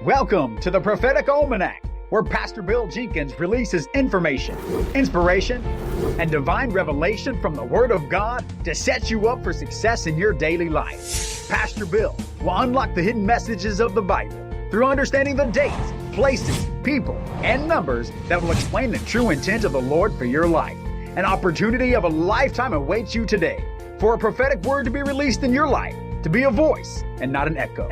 Welcome to the Prophetic Almanac, where Pastor Bill Jenkins releases information, inspiration, and divine revelation from the Word of God to set you up for success in your daily life. Pastor Bill will unlock the hidden messages of the Bible through understanding the dates, places, people, and numbers that will explain the true intent of the Lord for your life. An opportunity of a lifetime awaits you today for a prophetic word to be released in your life, to be a voice and not an echo.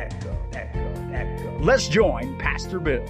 Let's join Pastor Bill.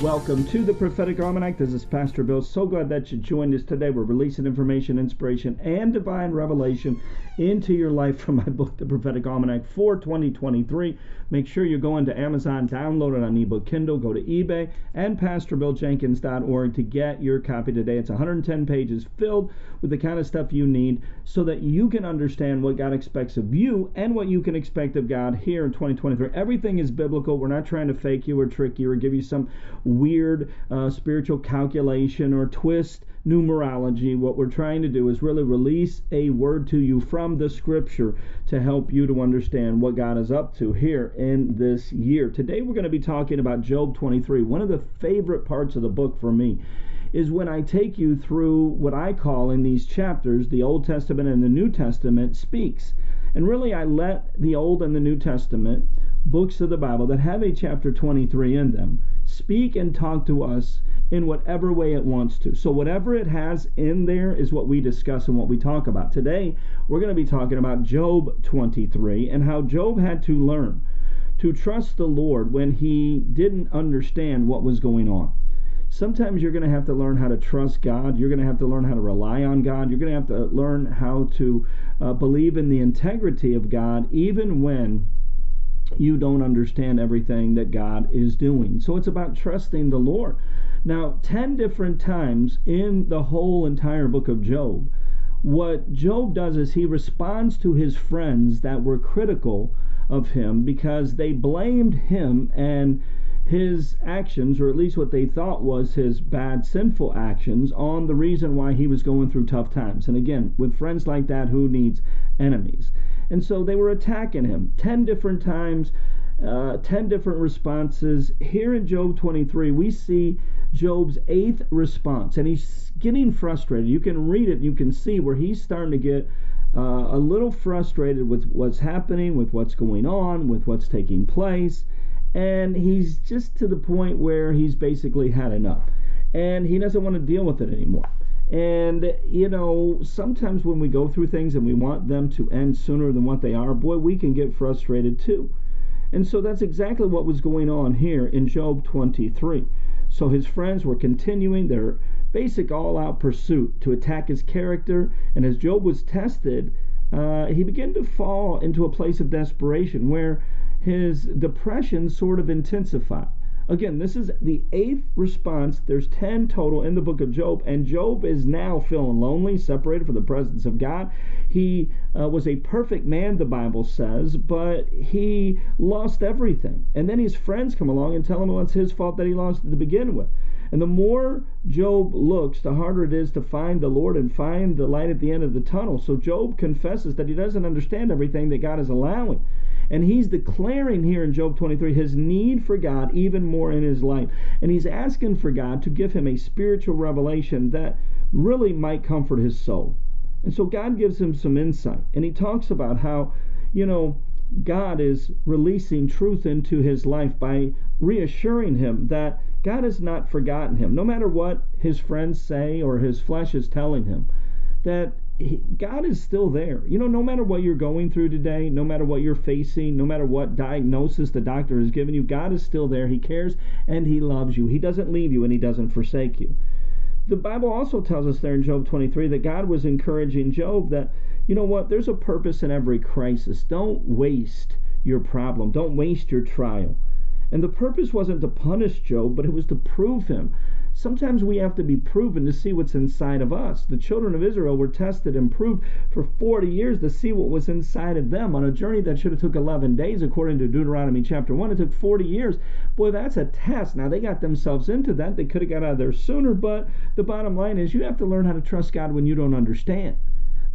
Welcome to the Prophetic Almanac. This is Pastor Bill. So glad that you joined us today. We're releasing information, inspiration, and divine revelation into your life from my book, The Prophetic Almanac for 2023. Make sure you go into Amazon, download it on ebook Kindle, go to eBay, and PastorBillJenkins.org to get your copy today. It's 110 pages filled with the kind of stuff you need so that you can understand what God expects of you and what you can expect of God here in 2023. Everything is biblical. We're not trying to fake you or trick you or give you some weird spiritual calculation or twist numerology. What we're trying to do is really release a word to you from the scripture to help you to understand what God is up to here in this year. Today we're going to be talking about Job 23. One of the favorite parts of the book for me is when I take you through what I call in these chapters, the Old Testament and the New Testament speaks. And really I let the Old and the New Testament, books of the Bible that have a chapter 23 in them, speak and talk to us in whatever way it wants to. So whatever it has in there is what we discuss and what we talk about. Today, we're going to be talking about Job 23 and how Job had to learn to trust the Lord when he didn't understand what was going on. Sometimes you're going to have to learn how to trust God. You're going to have to learn how to rely on God. You're going to have to learn how to believe in the integrity of God even when you don't understand everything that God is doing. So it's about trusting the Lord. Now, 10 different times in the whole entire book of Job, what Job does is he responds to his friends that were critical of him because they blamed him and his actions, or at least what they thought was his bad, sinful actions, on the reason why he was going through tough times. And again, with friends like that, who needs enemies? And so they were attacking him 10 different times, 10 different responses. Here in Job 23, we see Job's 8th response, and he's getting frustrated. You can read it, you can see where he's starting to get a little frustrated with what's happening, with what's going on, with what's taking place. And he's just to the point where he's basically had enough. And he doesn't want to deal with it anymore. And, you know, sometimes when we go through things and we want them to end sooner than what they are, boy, we can get frustrated too. And so that's exactly what was going on here in Job 23. So his friends were continuing their basic all-out pursuit to attack his character. And as Job was tested, he began to fall into a place of desperation where his depression sort of intensified. Again, this is the 8th response. There's 10 total in the book of Job, and Job is now feeling lonely, separated from the presence of God. He was a perfect man, the Bible says, but he lost everything. And then his friends come along and tell him, well, it's his fault that he lost it to begin with. And the more Job looks, the harder it is to find the Lord and find the light at the end of the tunnel. So Job confesses that he doesn't understand everything that God is allowing. And he's declaring here in Job 23 his need for God even more in his life. And he's asking for God to give him a spiritual revelation that really might comfort his soul. And so God gives him some insight. And he talks about how, you know, God is releasing truth into his life by reassuring him that God has not forgotten him. No matter what his friends say or his flesh is telling him, that God is still there. You know, no matter what you're going through today, no matter what you're facing, no matter what diagnosis the doctor has given you, God is still there. He cares and he loves you. He doesn't leave you and he doesn't forsake you. The Bible also tells us there in Job 23 that God was encouraging Job that, you know what, there's a purpose in every crisis. Don't waste your problem. Don't waste your trial. And the purpose wasn't to punish Job, but it was to prove him. Sometimes we have to be proven to see what's inside of us. The children of Israel were tested and proved for 40 years to see what was inside of them on a journey that should have took 11 days, according to Deuteronomy chapter 1. It took 40 years. Boy, that's a test. Now, they got themselves into that. They could have got out of there sooner, but the bottom line is you have to learn how to trust God when you don't understand.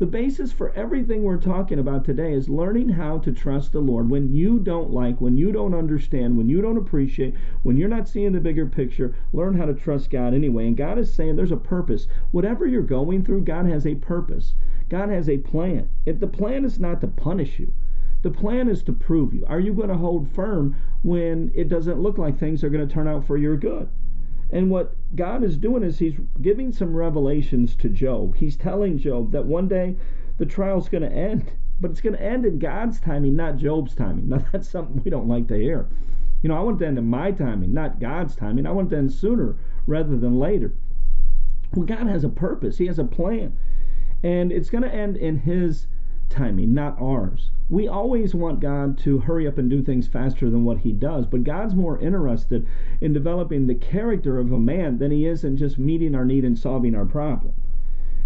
The basis for everything we're talking about today is learning how to trust the Lord when you don't like, when you don't understand, when you don't appreciate, when you're not seeing the bigger picture. Learn how to trust God anyway. And God is saying there's a purpose. Whatever you're going through, God has a purpose. God has a plan. The plan is not to punish you. The plan is to prove you. Are you going to hold firm when it doesn't look like things are going to turn out for your good? And what God is doing is he's giving some revelations to Job. He's telling Job that one day the trial's going to end, but it's going to end in God's timing, not Job's timing. Now, that's something we don't like to hear. I want it to end in my timing, not God's timing. I want it to end sooner rather than later. Well, God has a purpose. He has a plan. And it's going to end in his timing, not ours. We always want God to hurry up and do things faster than what he does, but God's more interested in developing the character of a man than he is in just meeting our need and solving our problem.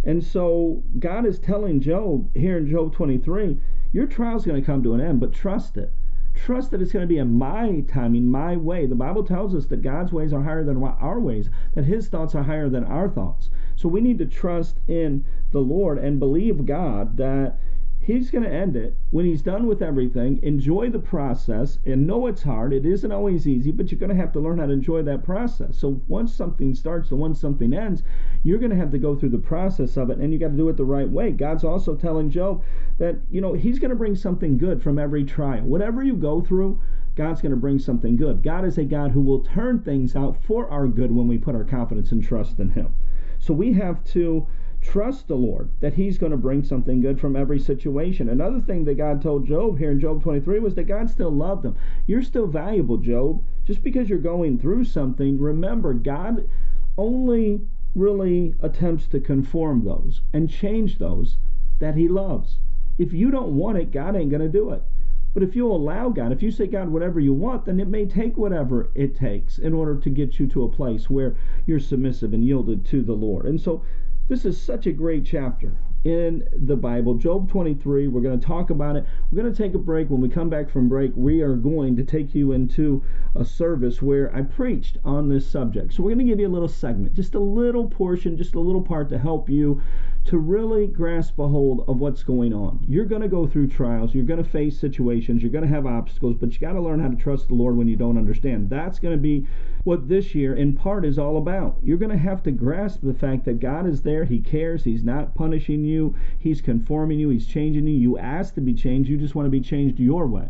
And so God is telling Job here in Job 23, your trial's going to come to an end, but trust it. Trust that it's going to be in my timing, my way. The Bible tells us that God's ways are higher than our ways, that his thoughts are higher than our thoughts. So we need to trust in the Lord and believe God that he's going to end it when he's done with everything. Enjoy the process and know it's hard. It isn't always easy, but you're going to have to learn how to enjoy that process. So once something starts and once something ends, you're going to have to go through the process of it, and you got to do it the right way. God's also telling Job that, he's going to bring something good from every trial. Whatever you go through, God's going to bring something good. God is a God who will turn things out for our good when we put our confidence and trust in him. So we have to trust the Lord that he's going to bring something good from every situation. Another thing that God told Job here in Job 23 was that God still loved him. You're still valuable, Job. Just because you're going through something, remember, God only really attempts to conform those and change those that he loves. If you don't want it, God ain't going to do it. But if you allow God, if you say, God, whatever you want, then it may take whatever it takes in order to get you to a place where you're submissive and yielded to the Lord. And so this is such a great chapter in the Bible, Job 23. We're going to talk about it. We're going to take a break. When we come back from break, we are going to take you into a service where I preached on this subject. So we're going to give you a little segment, just a little portion, just a little part to help you to really grasp a hold of what's going on. You're going to go through trials. You're going to face situations. You're going to have obstacles, but you got to learn how to trust the Lord when you don't understand. That's going to be what this year in part is all about. You're going to have to grasp the fact that God is there. He cares. He's not punishing you. He's conforming you. He's changing you. You ask to be changed. You just want to be changed your way.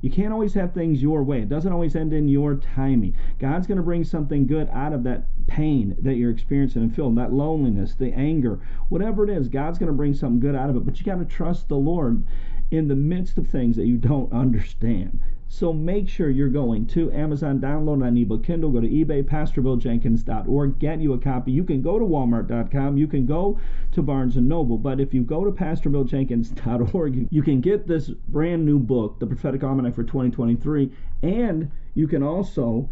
You can't always have things your way. It doesn't always end in your timing. God's going to bring something good out of that pain that you're experiencing and feeling, that loneliness, the anger, whatever it is. God's going to bring something good out of it. But you got to trust the Lord in the midst of things that you don't understand. So make sure you're going to Amazon, download it on ebook Kindle, go to eBay, PastorBillJenkins.org, get you a copy. You can go to Walmart.com, you can go to Barnes & Noble, but if you go to PastorBillJenkins.org, you can get this brand new book, The Prophetic Almanac for 2023, and you can also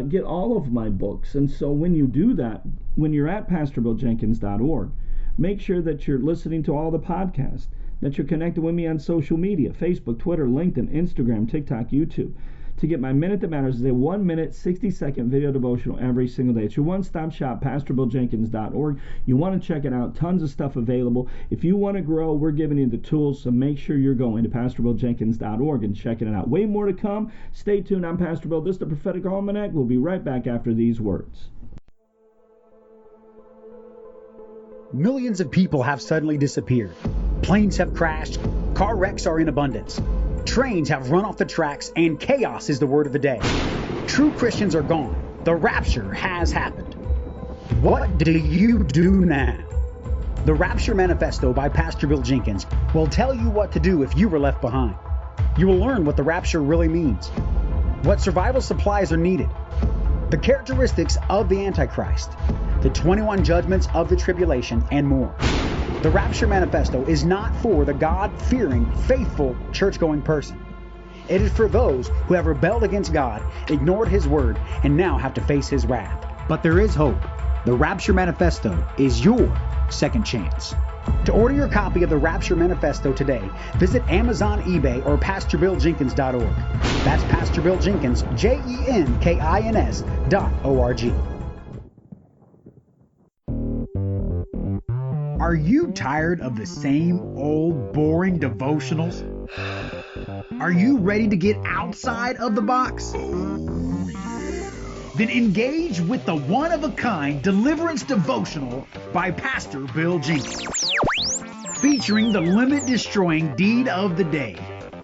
get all of my books. And so when you do that, when you're at PastorBillJenkins.org, make sure that you're listening to all the podcasts, that you're connected with me on social media, Facebook, Twitter, LinkedIn, Instagram, TikTok, YouTube. To get my Minute That Matters is a 1 minute, 60-second video devotional every single day. It's your one-stop shop, PastorBillJenkins.org. You want to check it out. Tons of stuff available. If you want to grow, we're giving you the tools, so make sure you're going to PastorBillJenkins.org and checking it out. Way more to come. Stay tuned. I'm Pastor Bill. This is the Prophetic Almanac. We'll be right back after these words. Millions of people have suddenly disappeared. Planes have crashed, car wrecks are in abundance. Trains have run off the tracks, and chaos is the word of the day. True Christians are gone. The rapture has happened. What do you do now? The Rapture Manifesto by Pastor Bill Jenkins will tell you what to do if you were left behind. You will learn what the rapture really means, what survival supplies are needed, the characteristics of the Antichrist, the 21 judgments of the tribulation, and more. The Rapture Manifesto is not for the God-fearing, faithful, church-going person. It is for those who have rebelled against God, ignored His word, and now have to face His wrath. But there is hope. The Rapture Manifesto is your second chance. To order your copy of the Rapture Manifesto today, visit Amazon, eBay, or PastorBillJenkins.org. That's Pastor Bill Jenkins, Jenkins.org. Are you tired of the same old boring devotionals? Are you ready to get outside of the box? Then engage with the one-of-a-kind Deliverance Devotional by Pastor Bill Jenkins. Featuring the limit-destroying deed of the day,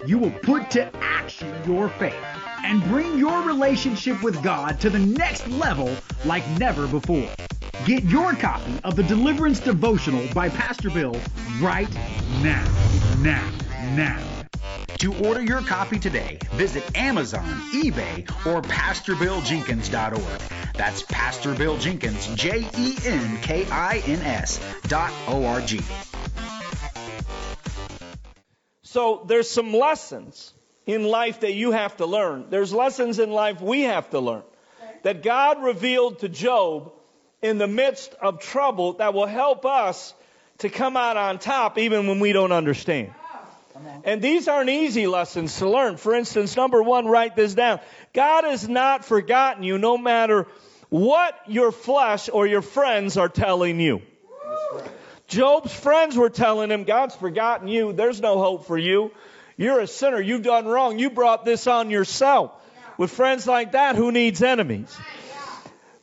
you will put to action your faith and bring your relationship with God to the next level like never before. Get your copy of the Deliverance Devotional by Pastor Bill right now. To order your copy today, visit Amazon, eBay, or PastorBillJenkins.org. That's Pastor Bill Jenkins, JENKINS.org. So there's some lessons in life that you have to learn. There's lessons in life we have to learn that God revealed to Job in the midst of trouble that will help us to come out on top even when we don't understand. And these aren't easy lessons to learn. For instance, number one, write this down. God has not forgotten you no matter what your flesh or your friends are telling you. Job's friends were telling him, God's forgotten you. There's no hope for you. You're a sinner. You've done wrong. You brought this on yourself. With friends like that, who needs enemies?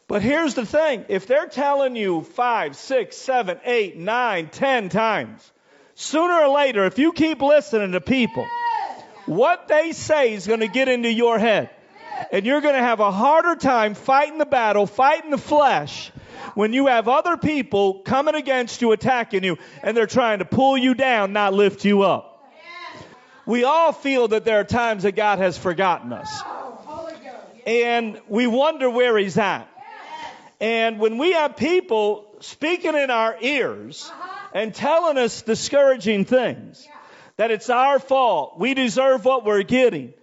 But here's the thing. If they're telling you 5, 6, 7, 8, 9, 10 times, sooner or later, if you keep listening to people, what they say is going to get into your head. And you're going to have a harder time fighting the battle, fighting the flesh, when you have other people coming against you, attacking you, and they're trying to pull you down, not lift you up. We all feel that there are times that God has forgotten us. And we wonder where He's at. And when we have people speaking in our ears and telling us discouraging things, that it's our fault, we deserve what we're getting,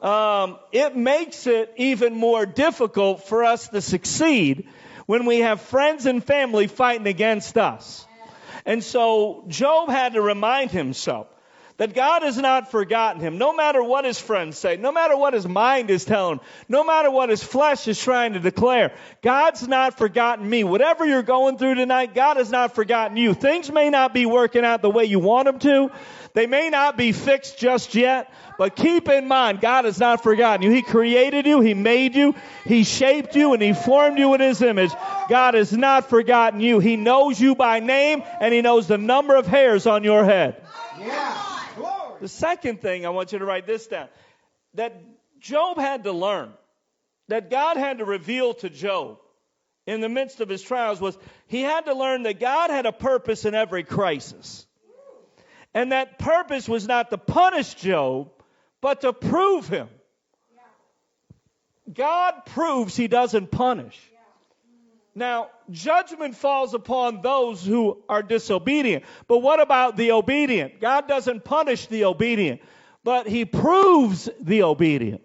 it makes it even more difficult for us to succeed when we have friends and family fighting against us. And so Job had to remind himself that God has not forgotten him. No matter what his friends say, no matter what his mind is telling him, no matter what his flesh is trying to declare, God's not forgotten me. Whatever you're going through tonight, God has not forgotten you. Things may not be working out the way you want them to. They may not be fixed just yet, but keep in mind, God has not forgotten you. He created you, He made you, He shaped you, and He formed you in His image. God has not forgotten you. He knows you by name, and He knows the number of hairs on your head. Yeah. The second thing, I want you to write this down, that Job had to learn, that God had to reveal to Job in the midst of his trials, was he had to learn that God had a purpose in every crisis. And that purpose was not to punish Job, but to prove him. God proves He doesn't punish. Now, judgment falls upon those who are disobedient. But what about the obedient? God doesn't punish the obedient, but He proves the obedient.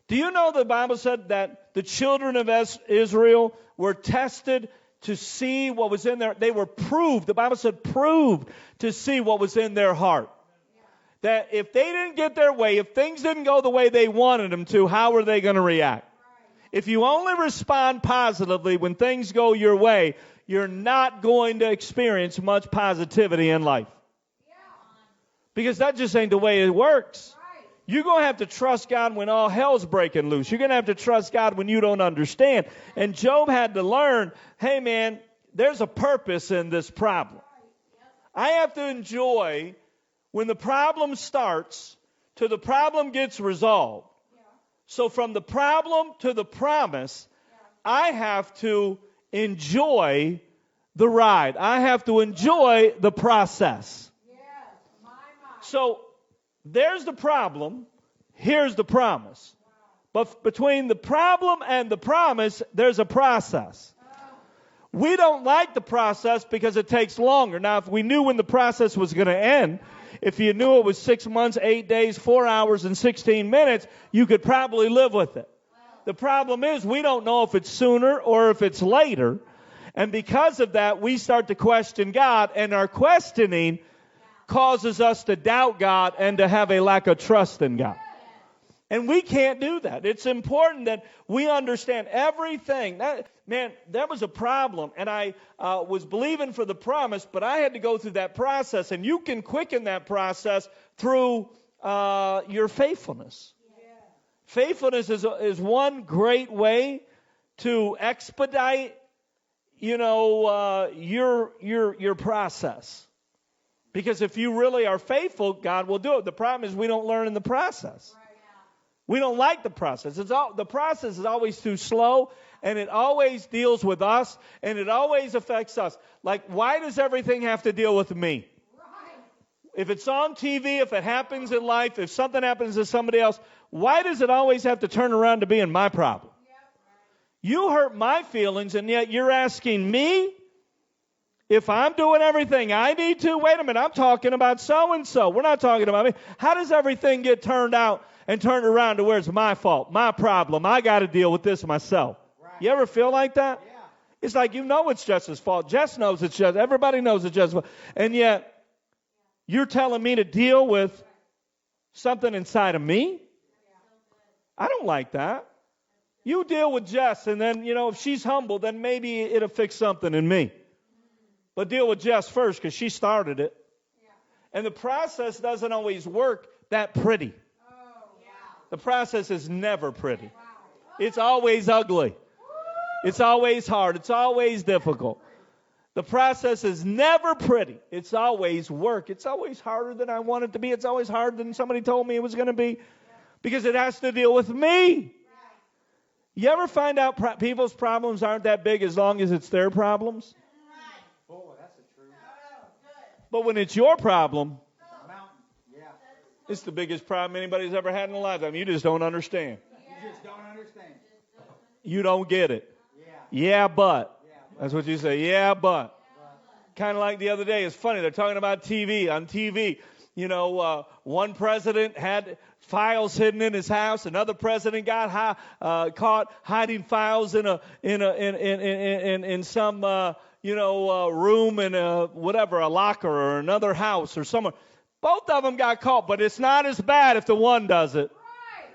Do you know the Bible said that the children of Israel were tested to see what was in there? They were proved. The Bible said proved to see what was in their heart. That if they didn't get their way, if things didn't go the way they wanted them to, how were they going to react? If you only respond positively when things go your way, you're not going to experience much positivity in life. Because that just ain't the way it works. You're going to have to trust God when all hell's breaking loose. You're going to have to trust God when you don't understand. And Job had to learn, hey man, there's a purpose in this problem. I have to enjoy when the problem starts till the problem gets resolved. So from the problem to the promise, I have to enjoy the ride. I have to enjoy the process. So there's the problem. Here's the promise. But between the problem and the promise, there's a process. We don't like the process because it takes longer. Now, if we knew when the process was going to end, if you knew it was 6 months, 8 days, 4 hours, and 16 minutes, you could probably live with it. The problem is we don't know if it's sooner or if it's later. And because of that, we start to question God, and our questioning causes us to doubt God and to have a lack of trust in God. And we can't do that. It's important that we understand everything. That was a problem, and I was believing for the promise, but I had to go through that process, and you can quicken that process through your faithfulness. Yeah. Faithfulness is one great way to expedite, your process. Because if you really are faithful, God will do it. The problem is we don't learn in the process. We don't like the process. The process is always too slow, and it always deals with us, and it always affects us. Like, why does everything have to deal with me? Right. If it's on TV, if it happens in life, if something happens to somebody else, why does it always have to turn around to being my problem? Yep. You hurt my feelings, and yet you're asking me if I'm doing everything I need to? Wait a minute, I'm talking about so-and-so. We're not talking about me. How does everything get turned out and turned around to where it's my fault, my problem? I got to deal with this myself. Right. You ever feel like that? Yeah. It's like it's Jess's fault. Jess knows it's Jess. Everybody knows it's Jess's fault. And yet, you're telling me to deal with something inside of me? I don't like that. You deal with Jess, and then, if she's humble, then maybe it'll fix something in me. But deal with Jess first, because she started it. Yeah. And the process doesn't always work that pretty. Oh, yeah. The process is never pretty. Wow. It's always ugly. It's always hard. It's always difficult. The process is never pretty. It's always work. It's always harder than I want it to be. It's always harder than somebody told me it was going to be, because it has to deal with me. You ever find out people's problems aren't that big as long as it's their problems? But when it's your problem, it's the biggest problem anybody's ever had in their lifetime. You just don't understand. You just don't understand. You don't get it. Yeah, but. That's what you say. Yeah, but. Kind of like the other day. It's funny. They're talking about TV. On TV, one president had files hidden in his house. Another president got caught hiding files in some room in a locker or another house or somewhere. Both of them got caught, but it's not as bad if the one does it. Right.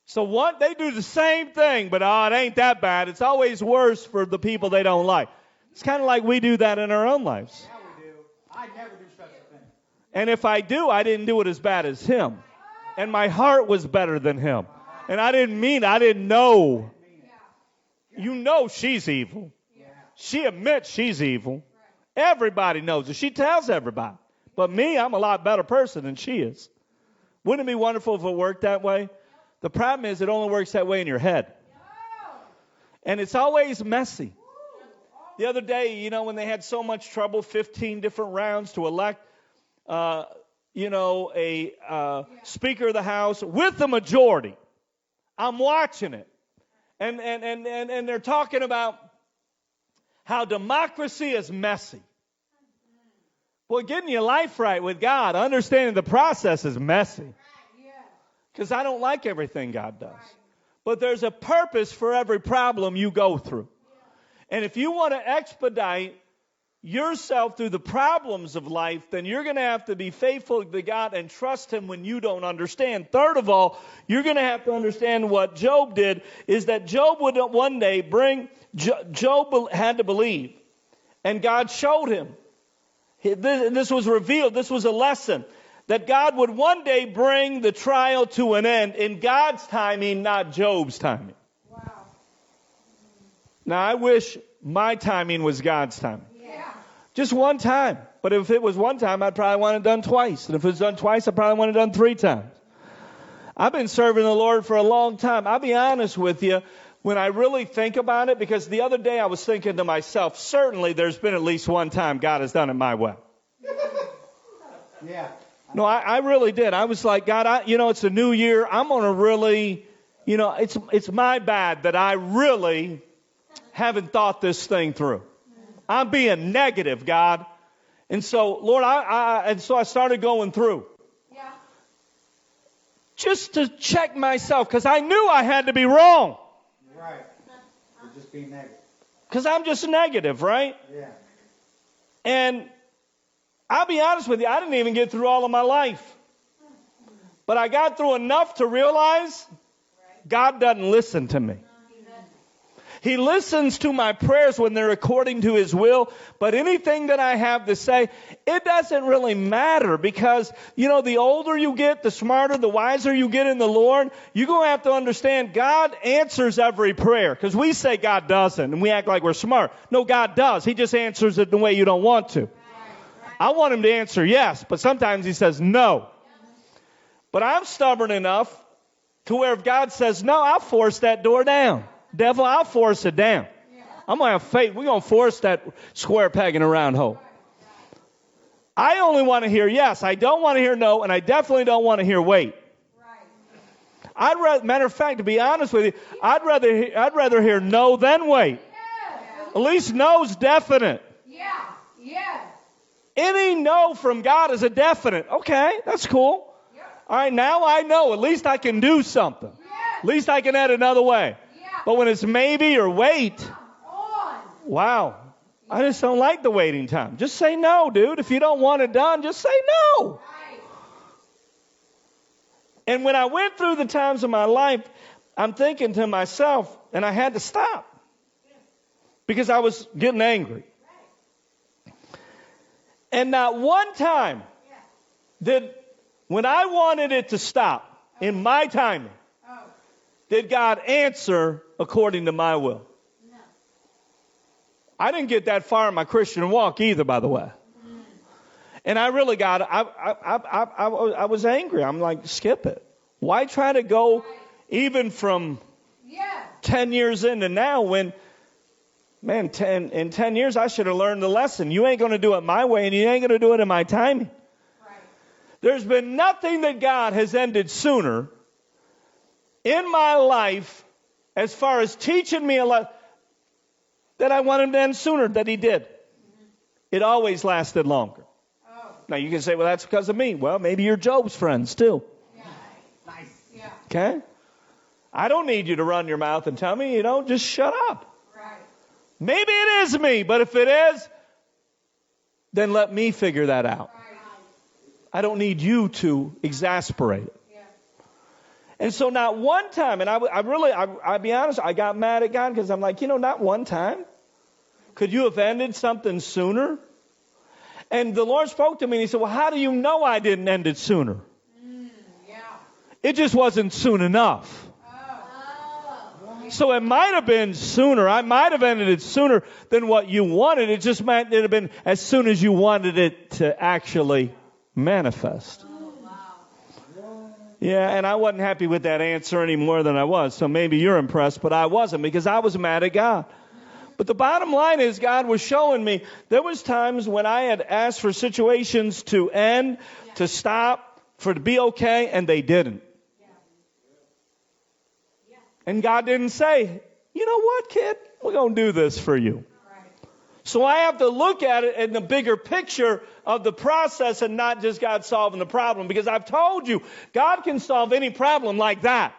So they do the same thing, but it ain't that bad. It's always worse for the people they don't like. It's kind of like we do that in our own lives. Yeah, we do. I never do such a thing. And if I do, I didn't do it as bad as him. And my heart was better than him. And I didn't know. She's evil. She admits she's evil. Everybody knows it. She tells everybody. But me, I'm a lot better person than she is. Wouldn't it be wonderful if it worked that way? The problem is it only works that way in your head. And it's always messy. The other day, when they had so much trouble, 15 different rounds to elect, a Speaker of the House with the majority. I'm watching it. And they're talking about how democracy is messy. Well, getting your life right with God, understanding the process is messy. Because I don't like everything God does. But there's a purpose for every problem you go through. And if you want to expedite yourself through the problems of life, then you're going to have to be faithful to God and trust Him when you don't understand. Third of all, you're going to have to understand what Job did, is that Job would one day Job had to believe. And God showed him. This was revealed. This was a lesson. That God would one day bring the trial to an end in God's timing, not Job's timing. Wow. Now, I wish my timing was God's timing. Just one time. But if it was one time, I'd probably want it done twice. And if it was done twice, I'd probably want it done 3 times. I've been serving the Lord for a long time. I'll be honest with you, when I really think about it, because the other day I was thinking to myself, certainly there's been at least one time God has done it my way. Yeah. No, I really did. I was like, God, it's a new year. I'm going to really, it's my bad that I really haven't thought this thing through. I'm being negative, God. And so, Lord, I started going through. Yeah. Just to check myself, because I knew I had to be wrong. Right. You're just being negative. Because I'm just negative, right? Yeah. And I'll be honest with you, I didn't even get through all of my life. But I got through enough to realize God doesn't listen to me. He listens to my prayers when they're according to His will, but anything that I have to say, it doesn't really matter because, the older you get, the smarter, the wiser you get in the Lord, you're going to have to understand God answers every prayer because we say God doesn't and we act like we're smart. No, God does. He just answers it the way you don't want to. I want Him to answer yes, but sometimes He says no. But I'm stubborn enough to where if God says no, I'll force that door down. Devil, I'll force it down. I'm going to have faith. We're going to force that square peg in a round hole. I only want to hear yes. I don't want to hear no, and I definitely don't want to hear wait. Matter of fact, to be honest with you, I'd rather hear no than wait. At least no's definite. Any no from God is a definite. Okay, that's cool. All right, now I know. At least I can do something. At least I can add another way. But when it's maybe or wait, wow, I just don't like the waiting time. Just say no, dude. If you don't want it done, just say no. And when I went through the times of my life, I'm thinking to myself, and I had to stop because I was getting angry. And not one time did, when I wanted it to stop in my timing, did God answer according to my will? No. I didn't get that far in my Christian walk either, by the way. And I really I was angry. I'm like, skip it. Why try to go even from 10 years into now when, man, in 10 years I should have learned the lesson. You ain't going to do it my way and you ain't going to do it in my timing. Right. There's been nothing that God has ended sooner in my life, as far as teaching me a lot, that I want Him to end sooner, that He did. It always lasted longer. Now you can say, well, that's because of me. Well, maybe you're Job's friends too. Nice. Okay? I don't need you to run your mouth and tell me, just shut up. Right. Maybe it is me, but if it is, then let me figure that out. Right. I don't need you to exasperate it. And so not one time, and I'll be honest, I got mad at God because I'm like, not one time. Could you have ended something sooner? And the Lord spoke to me and He said, well, how do you know I didn't end it sooner? It just wasn't soon enough. So it might have been sooner. I might have ended it sooner than what you wanted. It just might have been as soon as you wanted it to actually manifest. Yeah, and I wasn't happy with that answer any more than I was. So maybe you're impressed, but I wasn't because I was mad at God. But the bottom line is God was showing me there was times when I had asked for situations to end, to stop, for it to be okay, and they didn't. And God didn't say, you know what, kid? We're going to do this for you. So I have to look at it in the bigger picture of the process and not just God solving the problem. Because I've told you, God can solve any problem like that.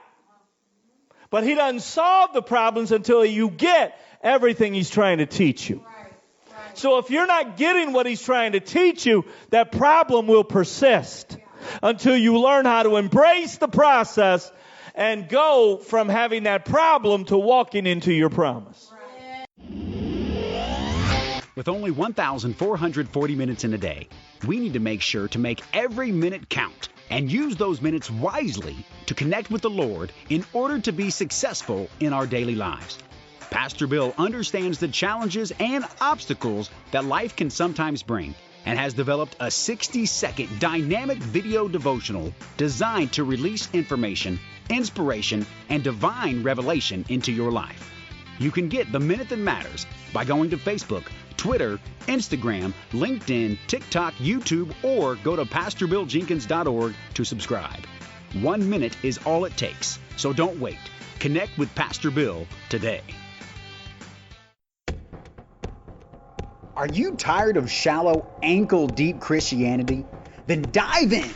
But He doesn't solve the problems until you get everything He's trying to teach you. So if you're not getting what He's trying to teach you, that problem will persist until you learn how to embrace the process and go from having that problem to walking into your promise. With only 1,440 minutes in a day, we need to make sure to make every minute count and use those minutes wisely to connect with the Lord in order to be successful in our daily lives. Pastor Bill understands the challenges and obstacles that life can sometimes bring and has developed a 60-second dynamic video devotional designed to release information, inspiration, and divine revelation into your life. You can get The Minute That Matters by going to Facebook, Twitter, Instagram, LinkedIn, TikTok, YouTube, or go to PastorBillJenkins.org to subscribe. 1 minute is all it takes, so don't wait. Connect with Pastor Bill today. Are you tired of shallow, ankle-deep Christianity? Then dive in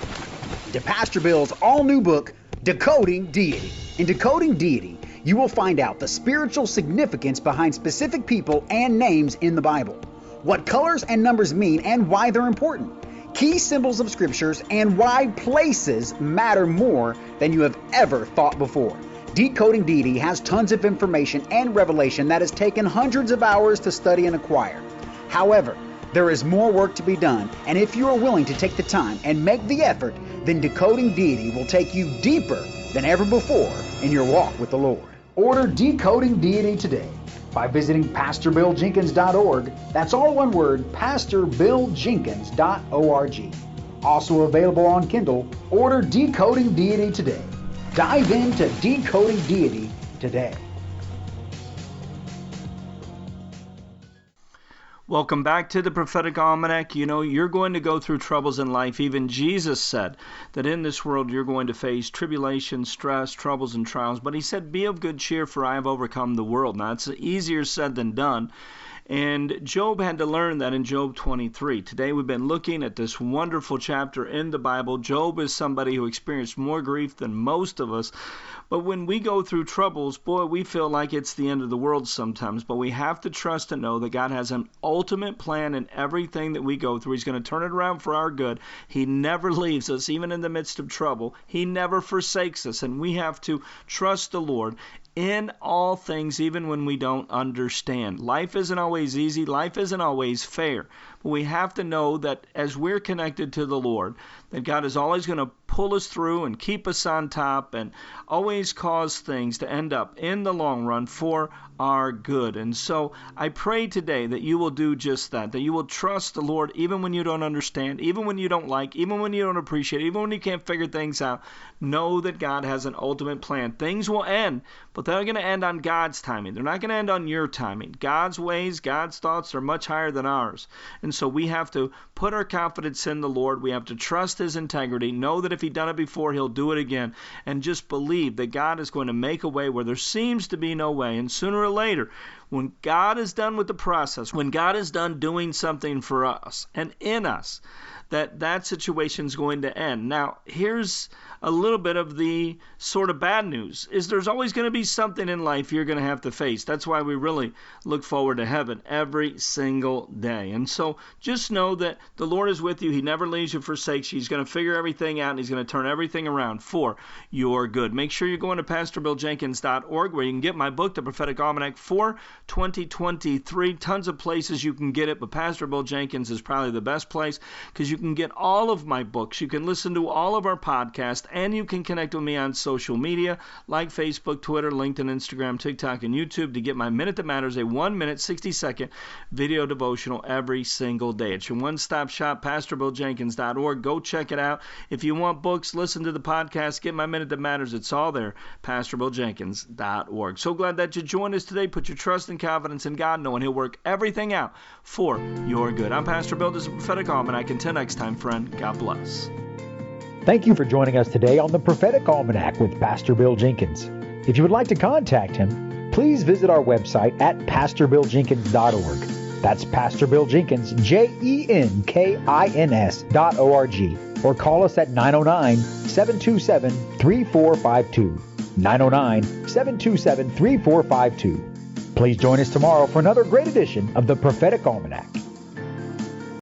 to Pastor Bill's all-new book, Decoding Deity. In Decoding Deity, you will find out the spiritual significance behind specific people and names in the Bible, what colors and numbers mean and why they're important, key symbols of scriptures, and why places matter more than you have ever thought before. Decoding Deity has tons of information and revelation that has taken hundreds of hours to study and acquire. However, there is more work to be done, and if you are willing to take the time and make the effort, then Decoding Deity will take you deeper than ever before in your walk with the Lord. Order Decoding Deity today by visiting PastorBillJenkins.org. That's all one word, PastorBillJenkins.org. Also available on Kindle. Order Decoding Deity today. Dive into Decoding Deity today. Welcome back to the Prophetic Almanac. You know, you're going to go through troubles in life. Even Jesus said that in this world you're going to face tribulation, stress, troubles, and trials. But he said, be of good cheer, for I have overcome the world. Now, it's easier said than done. And Job had to learn that in Job 23. Today we've been looking at this wonderful chapter in the Bible. Job is somebody who experienced more grief than most of us. But when we go through troubles, boy, we feel like it's the end of the world sometimes. But we have to trust and know that God has an ultimate plan in everything that we go through. He's going to turn it around for our good. He never leaves us, even in the midst of trouble. He never forsakes us. And we have to trust the Lord in all things, even when we don't understand. Life isn't always easy. Life isn't always fair. But we have to know that as we're connected to the Lord, that God is always going to pull us through and keep us on top and always cause things to end up in the long run for our good. And so I pray today that you will do just that you will trust the Lord even when you don't understand, even when you don't like, even when you don't appreciate, even when you can't figure things out. Know that God has an ultimate plan. Things will end, but they're going to end on God's timing. They're not going to end on your timing. God's ways, God's thoughts are much higher than ours. And so we have to put our confidence in the Lord. We have to trust His integrity. Know that if He's done it before, He'll do it again. And just believe that God is going to make a way where there seems to be no way. And sooner or later, when God is done with the process, when God is done doing something for us and in us, that situation's going to end. Now, here's a little bit of the sort of bad news, is there's always going to be something in life you're going to have to face. That's why we really look forward to heaven every single day. And so just know that the Lord is with you. He never leaves you, forsakes you. He's going to figure everything out, and He's going to turn everything around for your good. Make sure you're going to PastorBillJenkins.org, where you can get my book, The Prophetic Almanac, for 2023. Tons of places you can get it, but Pastor Bill Jenkins is probably the best place because you can get all of my books. You can listen to all of our podcasts, and you can connect with me on social media like Facebook, Twitter, LinkedIn, Instagram, TikTok, and YouTube to get my Minute That Matters, a 1-minute, 60-second video devotional every single day. It's your one-stop shop, PastorBillJenkins.org. Go check it out. If you want books, listen to the podcast, get my Minute That Matters. It's all there, PastorBillJenkins.org. So glad that you joined us today. Put your trust and confidence in God, knowing He'll work everything out for your good. I'm Pastor Bill. This is Prophetic Almanac. Until next time, friend, God bless. Thank you for joining us today on the Prophetic Almanac with Pastor Bill Jenkins. If you would like to contact him, please visit our website at PastorBillJenkins.org. That's Pastor Bill Jenkins, Jenkins.org. Or call us at 909-727-3452. 909-727-3452. Please join us tomorrow for another great edition of the Prophetic Almanac.